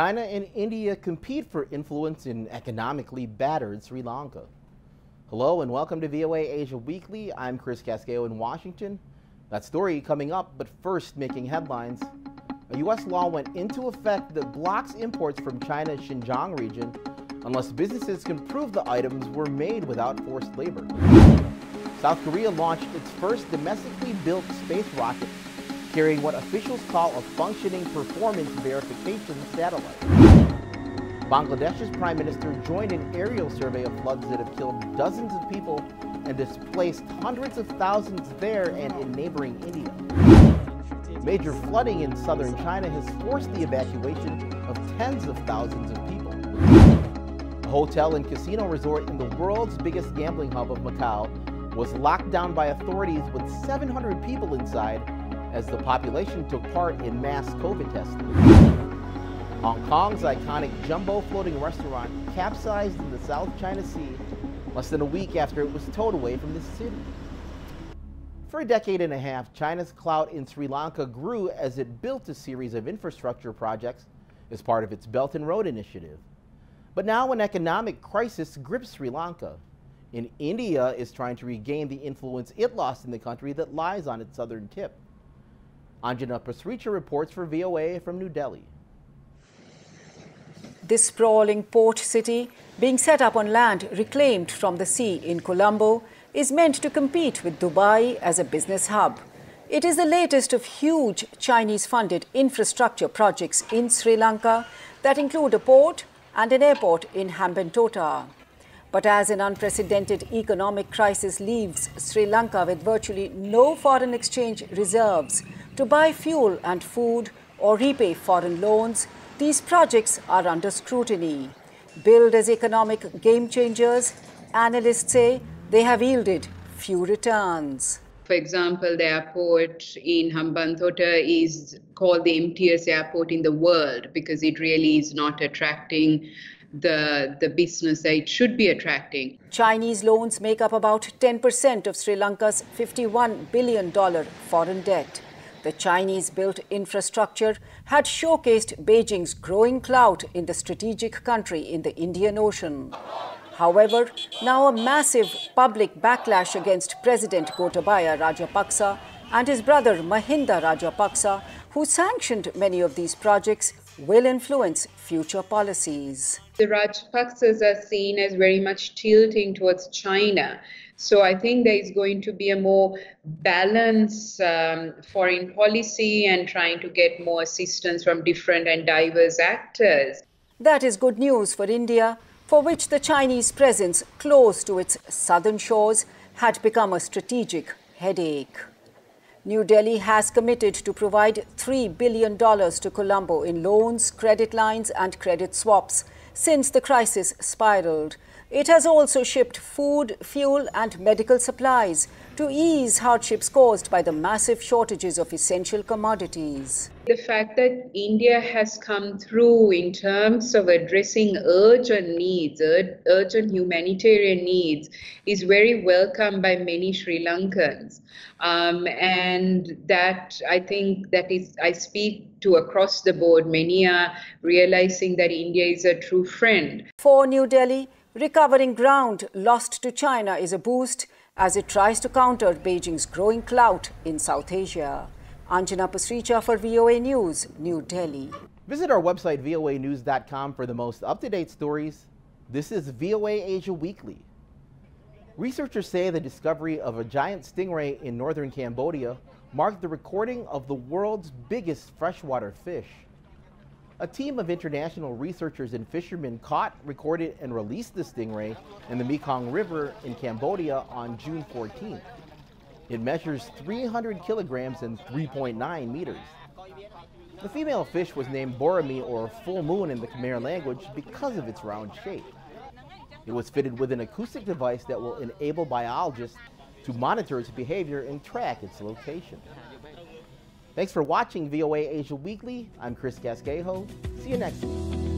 China and India compete for influence in economically battered Sri Lanka. Hello and welcome to VOA Asia Weekly. I'm Chris Casqueo in Washington. That story coming up, but first making headlines. A U.S. law went into effect that blocks imports from China's Xinjiang region unless businesses can prove the items were made without forced labor. South Korea launched its first domestically built space rocket, carrying what officials call a functioning performance verification satellite. Bangladesh's prime minister joined an aerial survey of floods that have killed dozens of people and displaced hundreds of thousands there and in neighboring India. Major flooding in southern China has forced the evacuation of tens of thousands of people. A hotel and casino resort in the world's biggest gambling hub of Macau was locked down by authorities with 700 people inside as the population took part in mass COVID testing. Hong Kong's iconic jumbo floating restaurant capsized in the South China Sea less than a week after it was towed away from the city. For a decade and a half, China's clout in Sri Lanka grew as it built a series of infrastructure projects as part of its Belt and Road Initiative. But now an economic crisis grips Sri Lanka, and India is trying to regain the influence it lost in the country that lies on its southern tip. Anjana Pasricha reports for VOA from New Delhi. This sprawling port city, being set up on land reclaimed from the sea in Colombo, is meant to compete with Dubai as a business hub. It is the latest of huge Chinese-funded infrastructure projects in Sri Lanka that include a port and an airport in Hambantota. But as an unprecedented economic crisis leaves Sri Lanka with virtually no foreign exchange reserves to buy fuel and food or repay foreign loans, these projects are under scrutiny. Billed as economic game changers, analysts say they have yielded few returns. For example, the airport in Hambantota is called the emptiest airport in the world because it really is not attracting the business that it should be attracting. Chinese loans make up about 10% of Sri Lanka's $51 billion foreign debt. The Chinese-built infrastructure had showcased Beijing's growing clout in the strategic country in the Indian Ocean. However, now a massive public backlash against President Gotabaya Rajapaksa and his brother Mahinda Rajapaksa, who sanctioned many of these projects, will influence future policies. The Rajapaksas are seen as very much tilting towards China. So I think there is going to be a more balanced foreign policy and trying to get more assistance from different and diverse actors. That is good news for India, for which the Chinese presence close to its southern shores had become a strategic headache. New Delhi has committed to provide $3 billion to Colombo in loans, credit lines and credit swaps since the crisis spiraled. It has also shipped food, fuel and medical supplies to ease hardships caused by the massive shortages of essential commodities. The fact that India has come through in terms of addressing urgent needs, urgent humanitarian needs, is very welcome by many Sri Lankans. And that, I think, I speak to across the board. Many are realizing that India is a true friend. For New Delhi, recovering ground lost to China is a boost as it tries to counter Beijing's growing clout in South Asia. Anjana Pasricha for VOA News, New Delhi. Visit our website voanews.com for the most up-to-date stories. This is VOA Asia Weekly. Researchers say the discovery of a giant stingray in northern Cambodia marked the recording of the world's biggest freshwater fish. A team of international researchers and fishermen caught, recorded, and released the stingray in the Mekong River in Cambodia on June 14th. It measures 300 kilograms and 3.9 meters. The female fish was named Borami, or full moon in the Khmer language, because of its round shape. It was fitted with an acoustic device that will enable biologists to monitor its behavior and track its location. Thanks for watching VOA Asia Weekly. I'm Chris Casquejo. See you next week.